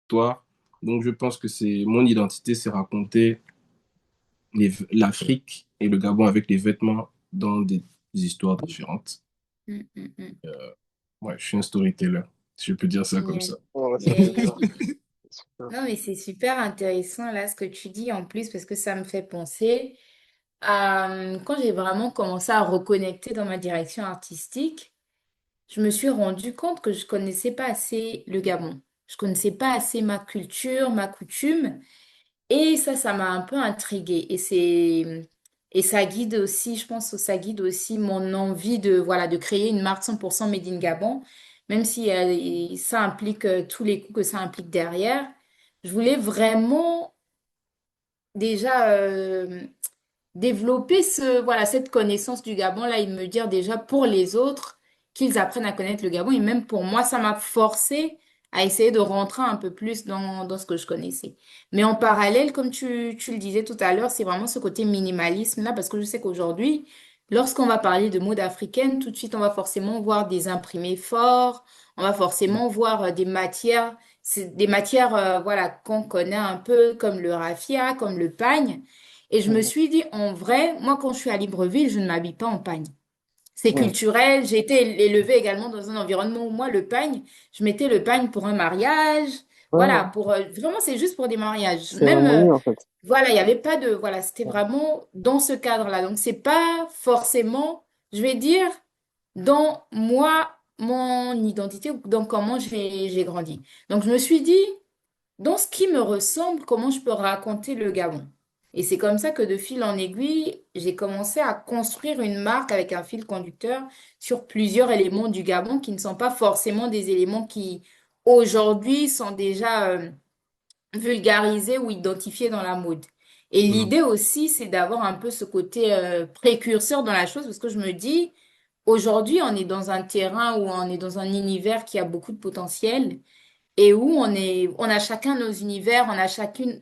toi. Donc, je pense que c'est mon identité, c'est raconter l'Afrique et le Gabon avec les vêtements dans des histoires différentes. Mm, mm, mm. Ouais, je suis un storyteller, si je peux dire ça comme ça. Yes. Ouais, ça c'est Yes. bien. Super. Non, mais c'est super intéressant là ce que tu dis en plus parce que ça me fait penser à quand j'ai vraiment commencé à reconnecter dans ma direction artistique, je me suis rendu compte que je connaissais pas assez le Gabon. Je connaissais pas assez ma culture, ma coutume. Et ça m'a un peu intriguée. Et ça guide aussi, je pense que ça guide aussi mon envie de, voilà, de créer une marque 100% Made in Gabon, même si ça implique tous les coûts que ça implique derrière. Je voulais vraiment déjà développer voilà, cette connaissance du Gabon, là, et me dire déjà pour les autres qu'ils apprennent à connaître le Gabon. Et même pour moi, ça m'a forcé à essayer de rentrer un peu plus dans ce que je connaissais. Mais en parallèle, comme tu le disais tout à l'heure, c'est vraiment ce côté minimalisme là, parce que je sais qu'aujourd'hui, lorsqu'on va parler de mode africaine, tout de suite, on va forcément voir des imprimés forts, on va forcément voir des matières, c'est des matières voilà, qu'on connaît un peu, comme le raffia, comme le pagne. Et je me Mhm. suis dit, en vrai, moi, quand je suis à Libreville, je ne m'habille pas en pagne. C'est Mhm. culturel. J'ai été élevée également dans un environnement où moi, le pagne, je mettais le pagne pour un mariage. Voilà, Ouais, vraiment, c'est juste pour des mariages. Même, cérémonie en fait. voilà, il n'y avait pas de, voilà, c'était vraiment dans ce cadre-là. Donc, c'est pas forcément, je vais dire, dans moi, mon identité, ou dans comment j'ai grandi. Donc, je me suis dit, dans ce qui me ressemble, comment je peux raconter le Gabon? Et c'est comme ça que de fil en aiguille, j'ai commencé à construire une marque avec un fil conducteur sur plusieurs éléments du Gabon qui ne sont pas forcément des éléments qui aujourd'hui sont déjà vulgarisés ou identifiés dans la mode. Et Mm. l'idée aussi, c'est d'avoir un peu ce côté précurseur dans la chose parce que je me dis, aujourd'hui, on est dans un terrain où on est dans un univers qui a beaucoup de potentiel et où on a chacun nos univers, on a chacune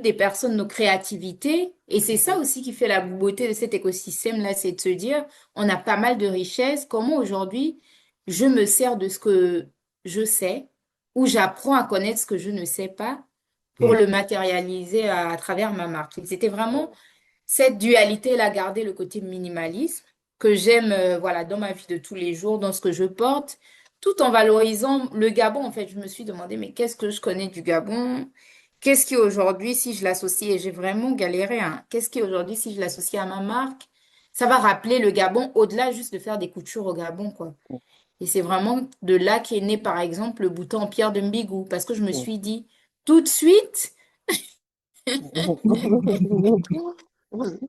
des personnes nos créativités. Et c'est ça aussi qui fait la beauté de cet écosystème-là, c'est de se dire, on a pas mal de richesses. Comment aujourd'hui je me sers de ce que je sais, ou j'apprends à connaître ce que je ne sais pas pour Mm. le matérialiser à travers ma marque. C'était vraiment cette dualité-là, garder le côté minimalisme que j'aime voilà, dans ma vie de tous les jours, dans ce que je porte, tout en valorisant le Gabon. En fait, je me suis demandé, mais qu'est-ce que je connais du Gabon? Qu'est-ce qui aujourd'hui, si je l'associe, et j'ai vraiment galéré, hein, qu'est-ce qui aujourd'hui, si je l'associe à ma marque, ça va rappeler le Gabon au-delà juste de faire des coutures au Gabon, quoi. Et c'est vraiment de là qu'est né, par exemple, le bouton en pierre de Mbigou, parce que je me suis dit, tout de suite, non,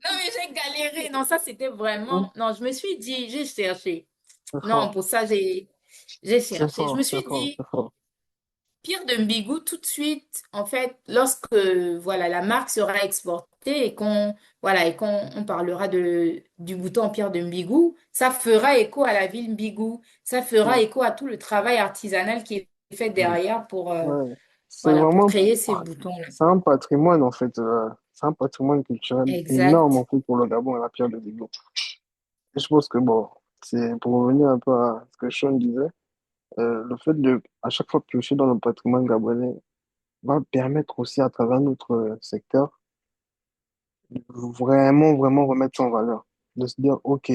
mais j'ai galéré. Non, ça, c'était vraiment. Non, je me suis dit, j'ai cherché. C'est Non, fort, pour ça, j'ai c'est cherché. Je me fort, c'est suis fort, dit, c'est fort. Pierre de Mbigou, tout de suite, en fait, lorsque voilà, la marque sera exportée et qu'on voilà, et qu'on on parlera du bouton en Pierre de Mbigou, ça fera écho à la ville Mbigou. Ça fera écho à tout le travail artisanal qui est fait Mm. derrière pour, Ouais. C'est voilà, pour vraiment, créer ces boutons-là. c'est un patrimoine en fait, c'est un patrimoine culturel énorme en Exact. fait pour le Gabon et la pierre de Ligo. Et je pense que bon, c'est pour revenir un peu à ce que Sean disait, le fait de à chaque fois piocher dans le patrimoine gabonais va permettre aussi à travers notre secteur de vraiment, vraiment remettre ça en valeur. De se dire, OK,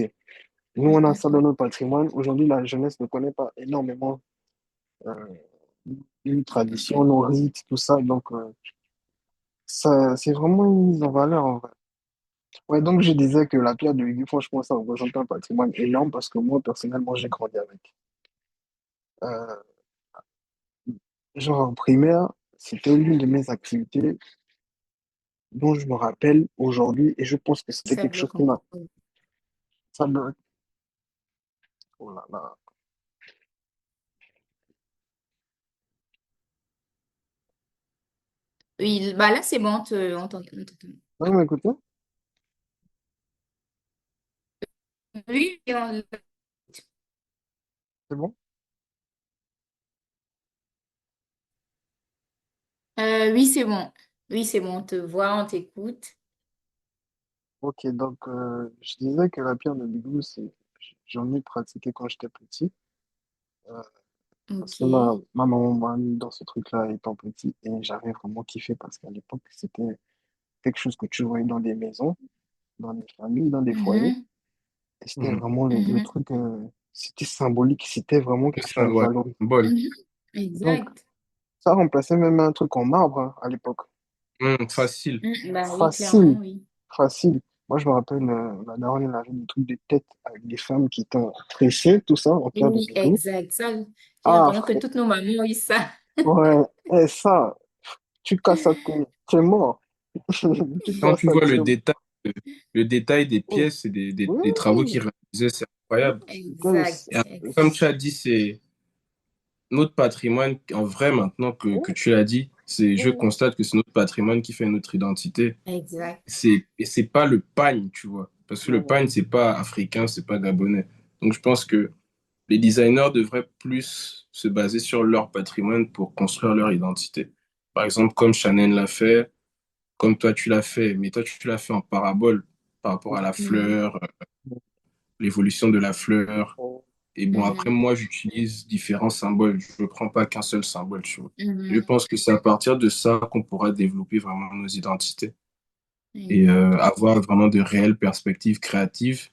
nous Mm, on a mm, ça dans mm. notre patrimoine. Aujourd'hui, la jeunesse ne connaît pas énormément euh, une Mm, tradition, nos rites, tout ça. Donc, ça, c'est vraiment une mise en valeur en vrai. Ouais, donc je disais que la pierre de Ligues, franchement, ça représente un patrimoine énorme parce que moi, personnellement, j'ai grandi avec. Euh, genre en primaire, c'était l'une de mes activités dont je me rappelle aujourd'hui et je pense que c'était Ça quelque bloque chose qui m'a... encore. Ça me... Oh là là. Oui, bah là, c'est bon, on t'entend. Vous m'écoutez? Oui, C'est bon? oui, c'est bon. Oui, c'est bon, on te voit, on t'écoute. Ok, donc je disais que la pierre de Ligues, j'en ai pratiqué quand j'étais petit. Parce Ok. que ma maman m'a mis dans ce truc-là étant petit et j'avais vraiment kiffé parce qu'à l'époque, c'était quelque chose que tu voyais dans des maisons, dans des familles, dans des foyers. Mhm, Et c'était Mhm. vraiment le mhm, truc, c'était symbolique, c'était vraiment C'est quelque ça, chose de ouais. valorisé. Bol. mhm. Donc, Exact. ça remplaçait même un truc en marbre hein, à l'époque. Facile. Bah oui, clairement, Facile, oui. facile. Moi, je me rappelle, la daronne, elle avait des trucs de tête avec des femmes qui étaient tressées, tout ça, en pierre de Oui, bijou. exact. Ça, j'ai Ah, l'impression que frère, toutes nos mamans ont eu ça. ouais, et ça, tu casses ça, t'es mort. Tu Quand casses tu ça, vois t'es mort. le détail des Oh, pièces et des travaux oui, qu'ils réalisaient, c'est incroyable. Et Exact. après, comme tu as dit, c'est notre patrimoine. En vrai, maintenant que oui, tu l'as dit, je oui, constate que c'est notre patrimoine qui fait notre identité. Exact. Et c'est pas le pagne, tu vois. Parce que le non, pagne, c'est pas africain, c'est pas gabonais. Donc je pense que les designers devraient plus se baser sur leur patrimoine pour construire leur identité. Par exemple, comme Chanel l'a fait, comme toi tu l'as fait, mais toi tu l'as fait en parabole par rapport à la Mhm, fleur, l'évolution de la fleur. non. Et bon, après, mhm, moi, j'utilise différents symboles. Je ne prends pas qu'un seul symbole, tu vois. Je mhm. pense que c'est à partir de ça qu'on pourra développer vraiment nos identités et Exact. avoir vraiment de réelles perspectives créatives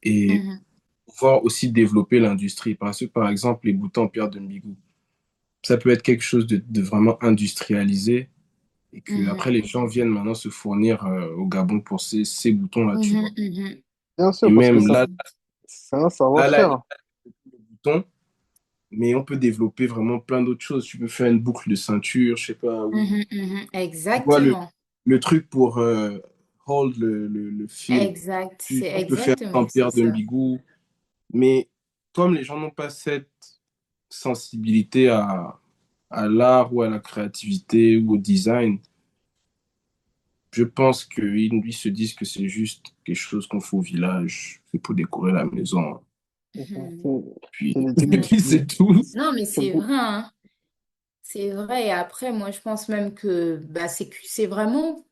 et Mhm, pouvoir aussi développer l'industrie. Parce que, par exemple, les boutons en pierre de Mbigou, ça peut être quelque chose de vraiment industrialisé et que après mhm, les gens viennent maintenant se fournir au Gabon pour ces boutons-là, tu mhm, vois. mhm. Bien Et sûr, parce que même ça, là, c'est un là, savoir-faire. le bouton, mais on peut développer vraiment plein d'autres choses. Tu peux faire une boucle de ceinture, je sais pas, ou Mhm, mhm. tu vois Exactement. le truc pour hold le fil. Exact. C'est Tu peux faire ça en exactement c'est pierre de ça. Mbigou, mais comme les gens n'ont pas cette sensibilité à l'art ou à la créativité ou au design, je pense qu'ils se disent que c'est juste quelque chose qu'on fait au village, c'est pour décorer la maison, Mhm. puis, C'est des et trucs, Ouais. puis c'est tout. Non, mais c'est c'est beau. vrai, hein. C'est vrai. Et après, moi, je pense même que bah, c'est vraiment.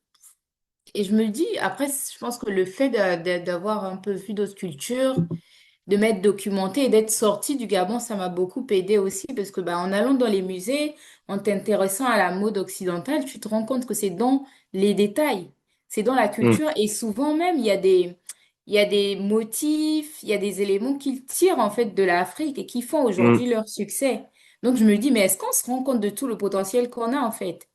Et je me dis, après, je pense que le fait d'avoir un peu vu d'autres cultures, de m'être documentée et d'être sortie du Gabon, ça m'a beaucoup aidé aussi parce que bah, en allant dans les musées, en t'intéressant à la mode occidentale, tu te rends compte que c'est dans les détails, c'est dans la Mm, culture et souvent même il y a des motifs, il y a des éléments qu'ils tirent en fait de l'Afrique et qui font mm, aujourd'hui leur succès. Donc je me dis, mais est-ce qu'on se rend compte de tout le potentiel qu'on a en fait?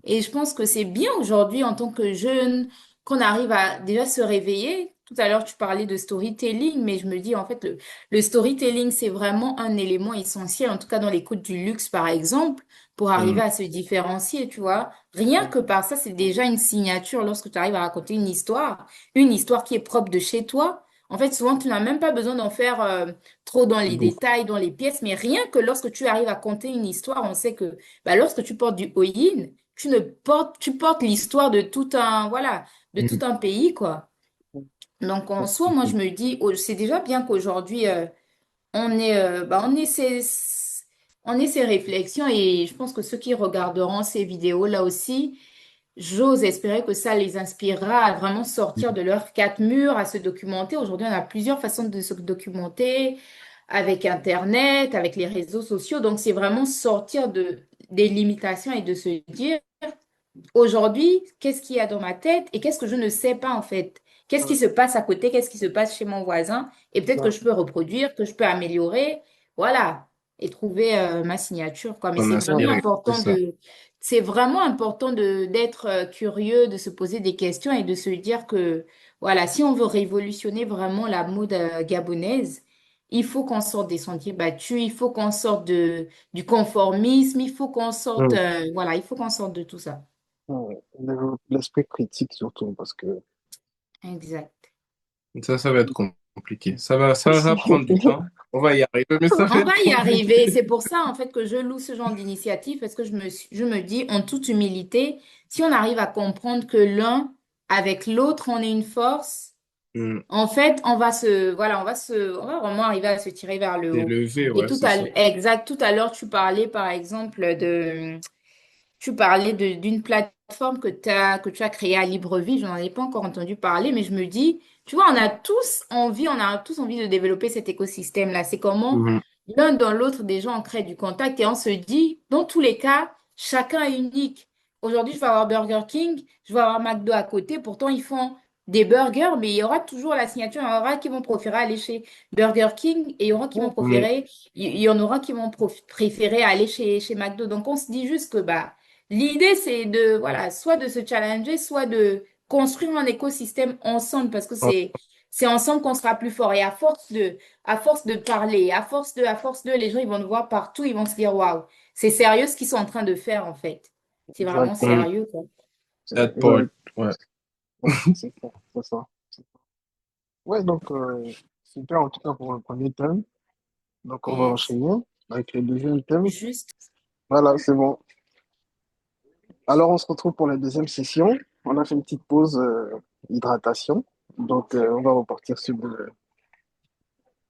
Et je pense que c'est bien aujourd'hui en tant que jeune qu'on arrive à déjà se réveiller. Tout à l'heure, tu parlais de storytelling, mais je me dis en fait, le storytelling, c'est vraiment un élément essentiel, en tout cas dans les codes du luxe, par exemple, pour arriver mm, à se différencier, tu vois. Rien que par ça, c'est déjà une signature lorsque tu arrives à raconter une histoire qui est propre de chez toi. En fait, souvent, tu n'as même pas besoin d'en faire trop dans les beaucoup. détails, dans les pièces, mais rien que lorsque tu arrives à conter une histoire, on sait que bah, lorsque tu portes du Hoyin, tu portes l'histoire de tout un, voilà, de tout Mm. un pays, quoi. Donc, en soi, moi, je me dis, oh, c'est déjà bien qu'aujourd'hui, on ait ces réflexions et je pense que ceux qui regarderont ces vidéos-là aussi, j'ose espérer que ça les inspirera à vraiment sortir de leurs quatre murs, à se documenter. Aujourd'hui, on a plusieurs façons de se documenter avec Internet, avec les réseaux sociaux. Donc, c'est vraiment sortir des limitations et de se dire, aujourd'hui, qu'est-ce qu'il y a dans ma tête et qu'est-ce que je ne sais pas en fait? Qu'est-ce qui se passe à côté? Qu'est-ce qui se passe chez mon voisin? Et peut-être que je peux reproduire, que je peux améliorer, voilà, et trouver ma signature, quoi. Mais En inspirer, c'est ça. c'est vraiment important d'être curieux, de se poser des questions et de se dire que, voilà, si on veut révolutionner vraiment la mode gabonaise, il faut qu'on sorte des sentiers battus, il faut qu'on sorte du conformisme, il faut qu'on sorte, Mm. voilà, il faut qu'on sorte de tout ça. Ouais, l'esprit critique surtout, parce que Exact. Ça va être compliqué. Ça va prendre du temps. On va y arriver, mais ça va On va être y arriver. compliqué. C'est pour ça, en fait, que je loue ce genre d'initiative parce que je me dis, en toute humilité, si on arrive à comprendre que l'un avec l'autre, on est une force, Mm. en fait, on va vraiment arriver à se tirer vers le haut. D'élever, Et ouais, c'est ça. tout à l'heure, tu parlais, par exemple, tu parlais d'une plateforme que tu as créée à Libreville. Je n'en ai pas encore entendu parler, mais je me dis, tu vois, on a tous envie de développer cet écosystème-là. C'est comment Mhm. l'un dans l'autre, déjà, on crée du contact et on se dit, dans tous les cas, chacun est unique. Aujourd'hui, je vais avoir Burger King, je vais avoir McDo à côté. Pourtant, ils font des burgers, mais il y aura toujours la signature. Il y en aura qui vont préférer aller chez Burger King et il y aura qui vont Mais préférer, il y en aura qui vont préférer aller chez McDo. Donc, on se dit juste que bah, l'idée, c'est de, voilà, soit de se challenger, soit de construire un écosystème ensemble parce que c'est ensemble qu'on sera plus fort. Et à force de parler, à force de, les gens, ils vont nous voir partout, ils vont se dire, waouh, c'est sérieux ce qu'ils sont en train de faire, en fait. C'est vraiment Exactement. hum, sérieux, quoi. that part, Ouais, ouais. ouais, c'est ça, c'est ça. Ouais, donc, super en tout cas pour le premier thème. Donc, on va Yes. enchaîner avec le deuxième thème. Juste, Voilà, c'est bon. Alors, on se retrouve pour la deuxième session. On a fait une petite pause hydratation. Donc, on va repartir sur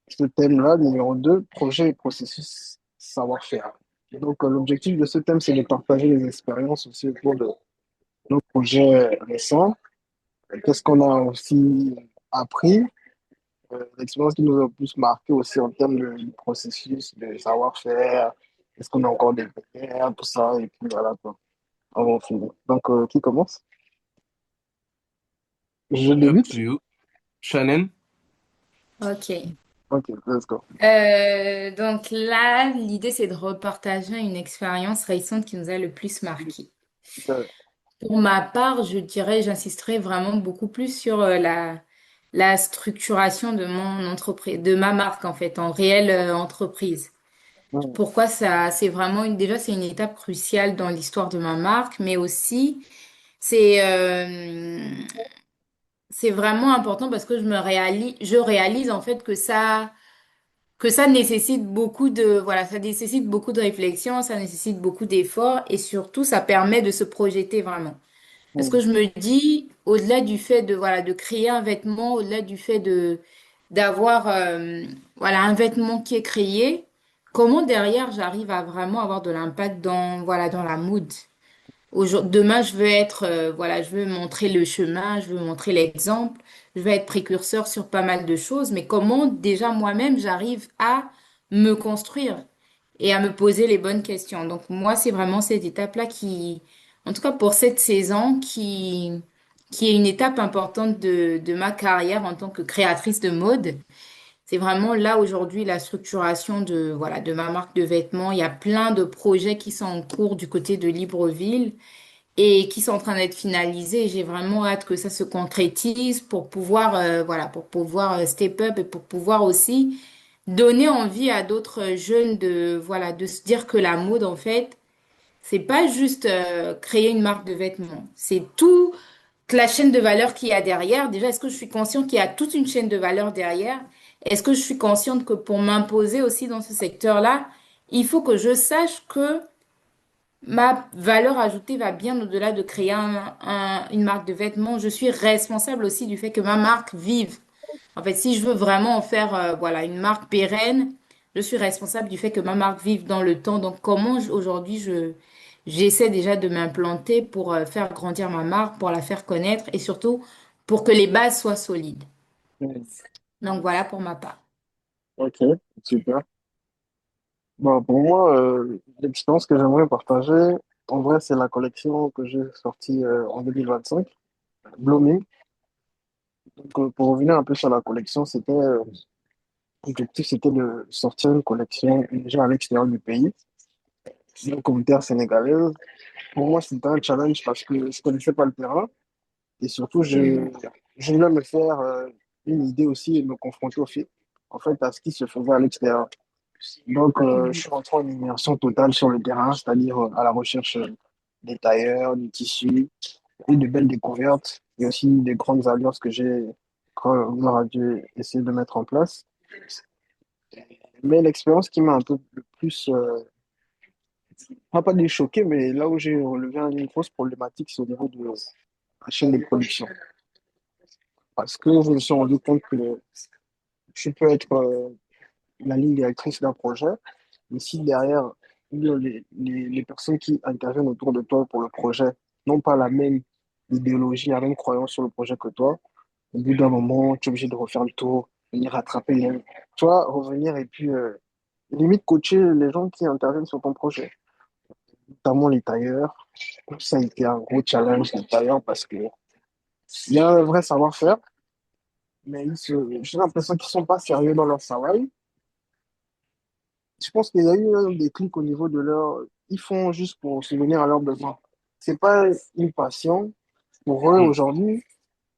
ce thème-là, numéro 2, projet et processus savoir-faire. Et donc, l'objectif de ce thème, c'est de partager les expériences aussi autour de nos projets récents. Qu'est-ce qu'on a aussi appris, l'expérience qui nous a le plus marqué aussi en termes de processus, de savoir-faire, est-ce qu'on a encore des barrières, tout ça, et puis voilà, quoi. On va finir. Donc, qui commence? Je Up débute? to you. Shannon? ok. Ok, let's go. Donc là, l'idée, c'est de repartager une expérience récente qui nous a le plus marqué. Euh, Pour ma part, je dirais, j'insisterai vraiment beaucoup plus sur la structuration de mon entreprise, de ma marque, en fait, en réelle entreprise. hmm, Pourquoi ça, c'est vraiment déjà, c'est une étape cruciale dans l'histoire de ma marque, mais aussi, c'est, c'est vraiment important parce que je réalise en fait que ça nécessite beaucoup de, voilà, ça nécessite beaucoup de réflexion, ça nécessite beaucoup d'efforts et surtout, ça permet de se projeter vraiment. Parce hmm, que je me dis, au-delà du fait de, voilà, de créer un vêtement, au-delà du fait d'avoir, voilà, un vêtement qui est créé, comment derrière j'arrive à vraiment avoir de l'impact dans, voilà, dans la mood. Demain, je veux être, voilà, je veux montrer le chemin, je veux montrer l'exemple, je veux être précurseur sur pas mal de choses, mais comment déjà moi-même j'arrive à me construire et à me poser les bonnes questions. Donc moi, c'est vraiment cette étape-là qui, en tout cas pour cette saison, qui est une étape importante de ma carrière en tant que créatrice de mode. C'est vraiment là aujourd'hui la structuration de, voilà, de ma marque de vêtements. Il y a plein de projets qui sont en cours du côté de Libreville et qui sont en train d'être finalisés. J'ai vraiment hâte que ça se concrétise pour pouvoir, voilà, pour pouvoir step up et pour pouvoir aussi donner envie à d'autres jeunes de, voilà, de se dire que la mode, en fait, c'est pas juste créer une marque de vêtements. C'est tout la chaîne de valeur qu'il y a derrière. Déjà, est-ce que je suis consciente qu'il y a toute une chaîne de valeur derrière? Est-ce que je suis consciente que pour m'imposer aussi dans ce secteur-là, il faut que je sache que ma valeur ajoutée va bien au-delà de créer une marque de vêtements. Je suis responsable aussi du fait que ma marque vive. En fait, si je veux vraiment en faire voilà, une marque pérenne, je suis responsable du fait que ma marque vive dans le temps. Donc, aujourd'hui j'essaie déjà de m'implanter pour faire grandir ma marque, pour la faire connaître et surtout pour que les bases soient solides. hmm. Donc, voilà pour ma part. Ok, super. Bon, pour moi, l'expérience que j'aimerais partager, en vrai, c'est la collection que j'ai sortie en 2025, Blooming. Donc, pour revenir un peu sur la collection, l'objectif, c'était de sortir une collection déjà à l'extérieur du pays, donc en terre sénégalaise. Pour moi, c'était un challenge parce que je connaissais pas le terrain et surtout, Mhm. je voulais me faire une idée aussi et me confronter en fait, à ce qui se faisait à l'extérieur. Donc, je Mhm. suis rentré en immersion totale sur le terrain, c'est-à-dire à la recherche des tailleurs, des tissus, et de belles découvertes, et aussi des grandes alliances que j'ai, gloire à Dieu, essayé de mettre en place. Mais l'expérience qui m'a un peu le plus, pas dit choqué, mais là où j'ai relevé une grosse problématique, c'est au niveau de la chaîne de production. Parce que je me suis rendu compte que je peux être la ligne directrice d'un projet, mais si derrière, les personnes qui interviennent autour de toi pour le projet n'ont pas la même idéologie, la même croyance sur le projet que toi, au bout d'un moment, tu es obligé de refaire le tour, venir rattraper les... Tu vois, revenir et puis limite coacher les gens qui interviennent sur ton projet, notamment les tailleurs. Ça a été un gros challenge, les tailleurs, parce que il y a un vrai savoir-faire, mais j'ai l'impression qu'ils sont pas sérieux dans leur travail. Je pense qu'il y a eu un déclic au niveau de leur. Ils font juste pour subvenir à leurs besoins. C'est pas une passion pour eux Mm. aujourd'hui.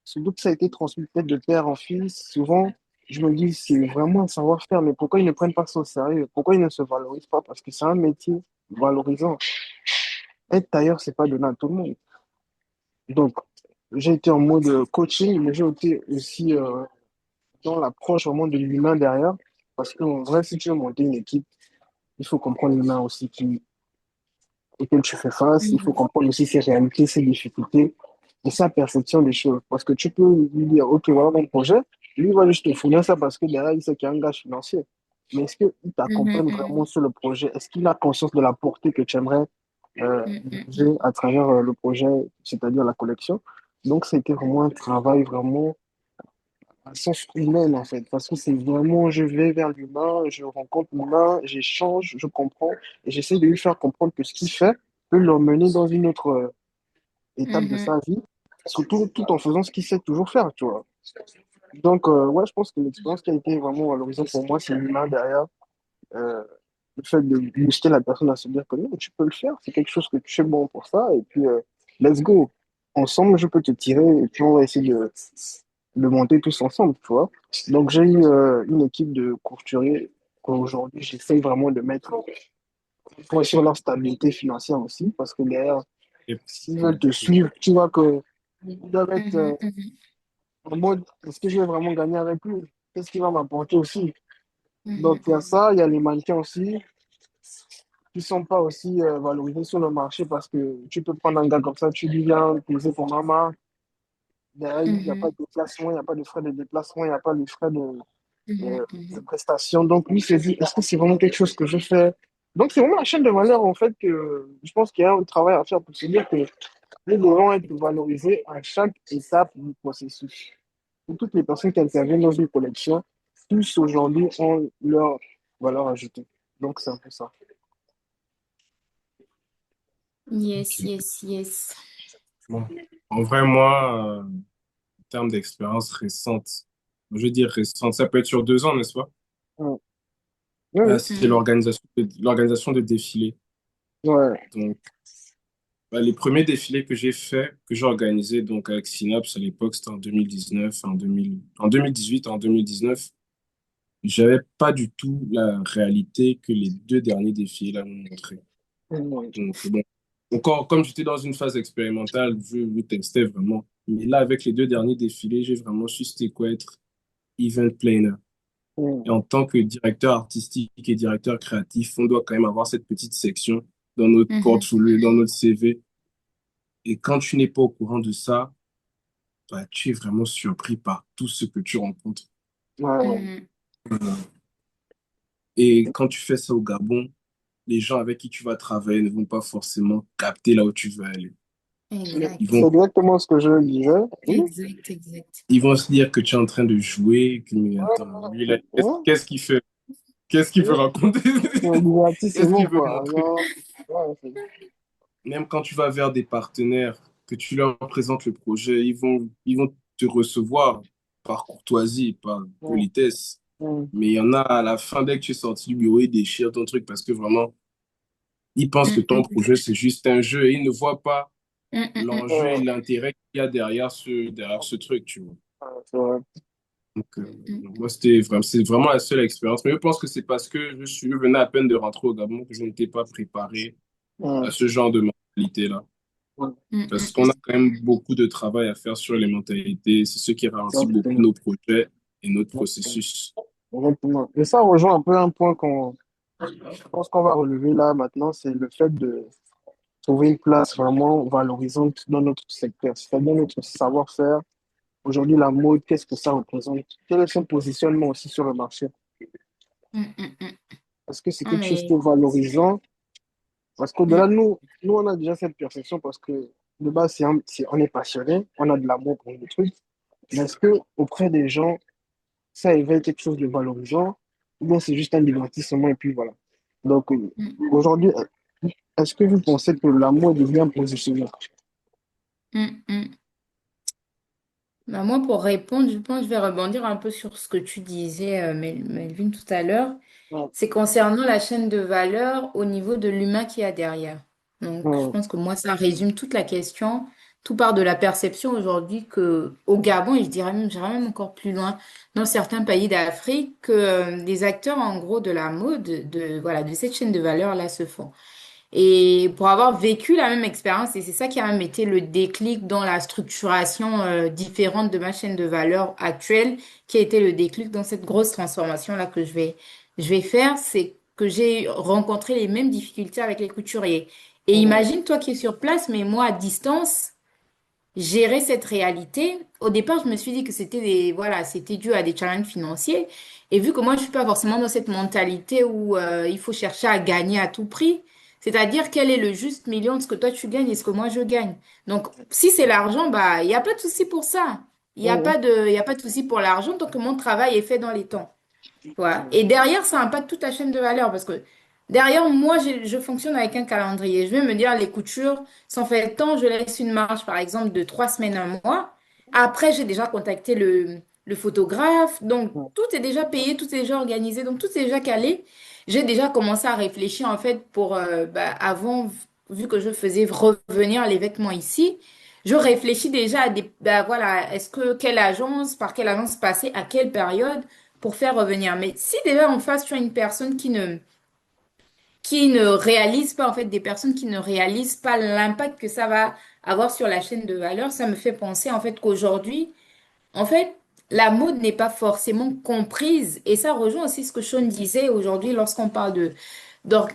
Surtout que ça a été transmis peut-être de père en fils. Souvent, je me dis, c'est vraiment un savoir-faire, mais pourquoi ils ne prennent pas ça au sérieux? Pourquoi ils ne se valorisent pas? Parce que c'est un métier valorisant. Être tailleur, c'est pas donné à tout le monde. Donc, j'ai été en mode coaching, mais j'ai été aussi dans l'approche vraiment de l'humain derrière. Parce qu'en vrai, si tu veux monter une équipe, il faut comprendre l'humain aussi auquel tu fais face. Il faut Mhm. comprendre aussi ses réalités, ses difficultés et sa perception des choses. Parce que tu peux lui dire, OK, voilà mon projet. Lui, il va juste te fournir ça parce que derrière, il sait qu'il y a un gage financier. Mais est-ce qu'il Mhm. t'accompagne vraiment Mhm. sur le projet? Est-ce qu'il a conscience de la portée que tu aimerais Mhm. diriger Mhm. à travers le projet, c'est-à-dire la collection? Donc, c'était vraiment un travail vraiment à sens humain, en fait. Parce que c'est vraiment, je vais vers l'humain, je rencontre l'humain, j'échange, je comprends et j'essaie de lui faire comprendre que ce qu'il fait peut l'emmener dans une autre étape de Mhm. sa vie, surtout tout en faisant ce qu'il sait toujours faire, tu vois. Donc, ouais, je pense que l'expérience qui a été vraiment valorisante pour moi, c'est l'humain derrière. Euh, le fait de booster la personne à se dire que non, tu peux le faire, c'est quelque chose que tu es bon pour ça, et puis let's go. Ensemble, je peux te tirer, et puis on va essayer de monter tous ensemble, tu vois. Donc, j'ai eu une équipe de courturiers qu'aujourd'hui, j'essaie vraiment de mettre pour sur leur stabilité financière aussi, parce que derrière, Et- s'ils veulent te suivre, tu vois que ils doivent être Mhm. Mhm. en mode, est-ce que je vais vraiment gagner avec lui? Qu'est-ce qu'il va m'apporter aussi? Donc, Mhm. il y a Mhm. ça, il y a les mannequins aussi, qui sont pas aussi valorisés sur le marché parce que tu peux prendre un gars comme ça, tu lui viens poser pour maman. Derrière, il n'y a pas Mhm. de déplacement, il n'y a pas de frais de déplacement, il n'y a pas de frais Mhm. de Mhm. prestation. Donc, lui se dit, est-ce que c'est vraiment quelque chose que je fais? Donc, c'est vraiment la chaîne de valeur, en fait, que je pense qu'il y a un travail à faire pour se dire que nous devons être valorisés à chaque étape du processus. Pour toutes les personnes qui interviennent dans une collection, tous aujourd'hui ont leur valeur ajoutée. Donc, c'est un peu ça. Yes, yes, yes. Bon. En vrai, moi, en termes d'expérience récente, je veux dire récente, ça peut être sur 2 ans, n'est-ce pas? Mm. Oui, oui. C'est Mhm. l'organisation de défilés. Ouais. Donc, les premiers défilés que j'ai fait, que j'ai organisés donc avec Synapse à l'époque, c'était en 2019, en 2018, en 2019. J'avais pas du tout la réalité que les 2 derniers défilés là m'ont montré. Mm. Donc, bon, encore, comme j'étais dans une phase expérimentale, je testais vraiment. Mais là, avec les 2 derniers défilés, j'ai vraiment su c'était quoi être event planner. Et Mm. en tant que directeur artistique et directeur créatif, on doit quand même avoir cette petite section dans notre Mhm. portfolio, dans notre CV. Et quand tu n'es pas au courant de ça, bah, tu es vraiment surpris par tout ce que tu rencontres. Ouais. Mhm. Et quand tu fais ça au Gabon, les gens avec qui tu vas travailler ne vont pas forcément capter là où tu veux aller. Ils Exact. C'est vont, exactement ce que je disais. Oui. Exact, exact. ils vont se dire que tu es en train de jouer, que mais attends, lui là, Ouais. qu'est-ce qu'il fait? Qu'est-ce qu'il veut Ouais. raconter? Ouais, Qu'est-ce qu'il divertissement, veut quoi. montrer? Non. Ouais, Même quand tu vas vers des partenaires, que tu leur présentes le projet, ils vont te recevoir par courtoisie, par mm, politesse. mm, Mais il y en a à la fin, dès que tu es sorti du bureau, ils déchirent ton truc parce que vraiment, ils pensent que ton Mhm. projet, c'est juste un jeu et ils ne voient pas Mhm. Mhm. l'enjeu et ouais, l'intérêt qu'il y a derrière ce truc, tu vois. c'est vrai. Donc, Mhm. moi, c'est vraiment la seule expérience. Mais je pense que c'est parce que je venais à peine de rentrer au Gabon que je n'étais pas préparé à Mm, ce genre de mentalité-là. mm, Parce qu'on Mhm. a quand même beaucoup de travail à faire sur les mentalités. C'est ce qui ralentit beaucoup exactement. nos projets et notre Exactement. processus. Exactement. Et ça rejoint un peu un point qu'on, je pense qu'on va relever là maintenant, c'est le fait de trouver une place vraiment valorisante dans notre secteur, c'est-à-dire notre savoir-faire. Aujourd'hui, la mode, qu'est-ce que ça représente? Quel est son positionnement aussi sur le marché? Mhm. Mhm. Est-ce que c'est Ah, quelque chose qui mais... est valorisant? Parce qu'au-delà Mhm. de nous, on a déjà cette perception parce que de base, on est passionné, on a de l'amour pour le truc. Mais est-ce que auprès des gens, ça éveille quelque chose de valorisant? Bon, c'est juste un divertissement et puis voilà. Donc, Mm, aujourd'hui, est-ce que vous pensez que la mode est bien positionnée? mm. Bah, moi, pour répondre, je pense que je vais rebondir un peu sur ce que tu disais, Melvin, tout à l'heure. Ouais, C'est concernant la chaîne de valeur au niveau de l'humain qu'il y a derrière. Donc, je ouais, pense que moi, ça résume toute la question. Tout part de la perception aujourd'hui que au Gabon, et j'irais même encore plus loin, dans certains pays d'Afrique, que les acteurs, en gros, de la mode, voilà, de cette chaîne de valeur-là se font. Et pour avoir vécu la même expérience, et c'est ça qui a même été le déclic dans la structuration différente de ma chaîne de valeur actuelle, qui a été le déclic dans cette grosse transformation-là que je vais faire, c'est que j'ai rencontré les mêmes difficultés avec les couturiers. Et ouais, imagine toi qui es sur place, mais moi à distance, gérer cette réalité. Au départ, je me suis dit que voilà, c'était dû à des challenges financiers. Et vu que moi, je suis pas forcément dans cette mentalité où il faut chercher à gagner à tout prix, c'est-à-dire quel est le juste million de ce que toi tu gagnes et ce que moi je gagne. Donc, si c'est l'argent, bah, il n'y a pas de souci pour ça. ouais, Il y a pas de souci pour l'argent tant que mon travail est fait dans les temps. Voilà. ouais, Et derrière, ça impacte toute la chaîne de valeur parce que derrière, moi, je fonctionne avec un calendrier. Je vais me dire, les coutures sont faites tant, je laisse une marge, par exemple, de 3 semaines, un mois. Après, j'ai déjà contacté le photographe. Donc, ouais, tout est déjà payé, tout est déjà organisé, donc tout est déjà calé. J'ai déjà commencé à réfléchir, en fait, pour, avant, vu que je faisais revenir les vêtements ici, je réfléchis déjà à voilà, par quelle agence passer, à quelle période pour faire revenir. Mais si déjà en face, tu as une personne qui ne réalise pas, en fait, des personnes qui ne réalisent pas l'impact que ça va avoir sur la chaîne de valeur, ça me fait penser, en fait, qu'aujourd'hui, en fait, la mode n'est pas forcément comprise. Et ça rejoint aussi ce que Sean disait aujourd'hui lorsqu'on parle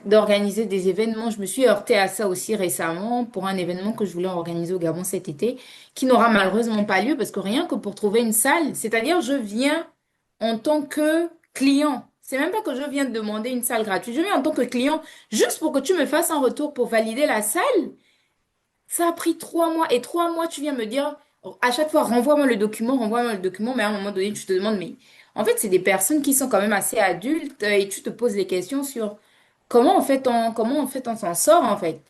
d'organiser des événements. Je me suis heurtée à ça aussi récemment pour un événement que je voulais organiser au Gabon cet été, qui n'aura malheureusement pas lieu parce que rien que pour trouver une salle, c'est-à-dire je viens en tant que client. C'est même pas que je viens de demander une salle gratuite. Je viens en tant que client juste pour que tu me fasses un retour pour valider la salle. Ça a pris 3 mois et 3 mois, tu viens me dire à chaque fois, renvoie-moi le document, mais à un moment donné, tu te demandes, mais en fait, c'est des personnes qui sont quand même assez adultes et tu te poses des questions sur comment en fait on s'en sort en fait.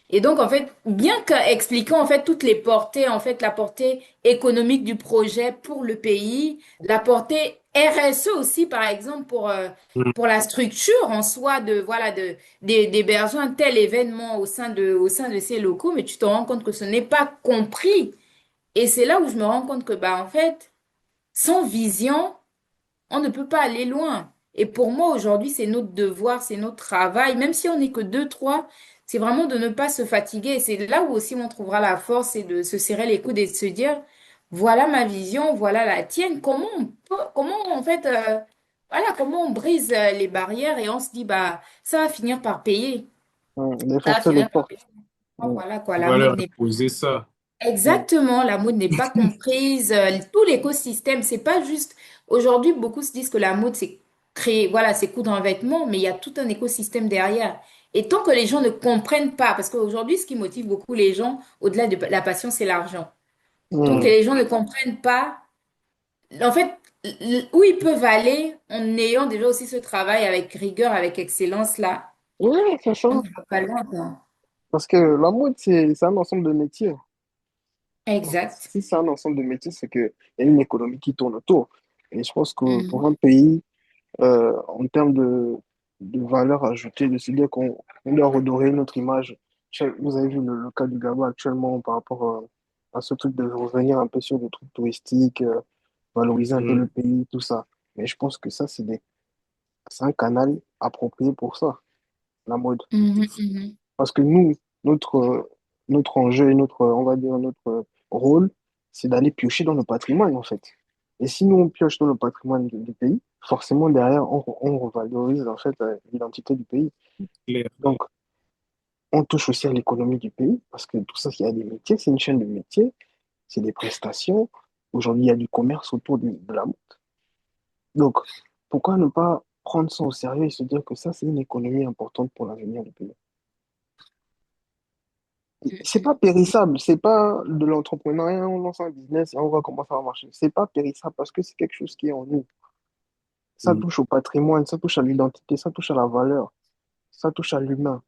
Et donc, en fait, bien qu'expliquant, en fait, toutes les portées, en fait, la portée économique du projet pour le pays, la portée RSE aussi, par exemple, Mm. pour la structure en soi voilà, d'héberger un tel événement au sein de ces locaux, mais tu te rends compte que ce n'est pas compris. Et c'est là où je me rends compte que, bah, en fait, sans vision, on ne peut pas aller loin. Et pour moi, aujourd'hui, c'est notre devoir, c'est notre travail, même si on n'est que deux, trois, c'est vraiment de ne pas se fatiguer. Et c'est là où aussi on trouvera la force et de se serrer les coudes et de se dire, voilà ma vision, voilà la tienne. Comment en fait, voilà, comment on brise les barrières et on se dit, bah, ça va finir par payer. ouais. Les Ça va forcer les finir par portes. payer. Ouais, Voilà quoi, la mode Valeur n'est imposer ça. ouais, Exactement, la mode n'est pas comprise, tout l'écosystème, c'est pas juste. Aujourd'hui, beaucoup se disent que la mode, c'est créer, voilà, c'est coudre un vêtement, mais il y a tout un écosystème derrière. Et tant que les gens ne comprennent pas, parce qu'aujourd'hui, ce qui motive beaucoup les gens, au-delà de la passion, c'est l'argent. Tant que ouais. les gens ne comprennent pas, en fait, où ils peuvent aller en ayant déjà aussi ce travail avec rigueur, avec excellence, là, Ouais, c'est ça. on ne va pas loin, quoi. Parce que la mode, c'est un ensemble de métiers. Donc, Exact. si c'est un ensemble de métiers, c'est qu'il y a une économie qui tourne autour. Et je pense que pour Mhm. un pays, en termes de valeur ajoutée, de se dire qu'on doit redorer notre image. Vous avez vu le cas du Gabon actuellement par rapport à ce truc de revenir un peu sur des trucs touristiques, valoriser un peu le Mm. pays, tout ça. Mais je pense que ça, c'est un canal approprié pour ça, la mode. Mhm, mhm. Parce que nous, notre enjeu et on va dire, notre rôle, c'est d'aller piocher dans le patrimoine, en fait. Et si nous, on pioche dans le patrimoine du pays, forcément, derrière, on revalorise, en fait, l'identité du pays. Clair. Donc, on touche aussi à l'économie du pays, parce que tout ça, il y a des métiers, c'est une chaîne de métiers, c'est des prestations. Aujourd'hui, il y a du commerce autour de la mode. Donc, pourquoi ne pas prendre ça au sérieux et se dire que ça, c'est une économie importante pour l'avenir du pays? C'est pas périssable, c'est pas de l'entrepreneuriat, on lance un business et on voit comment ça va marcher. C'est pas périssable parce que c'est quelque chose qui est en nous. Ça Mm. touche au patrimoine, ça touche à l'identité, ça touche à la valeur, ça touche à l'humain.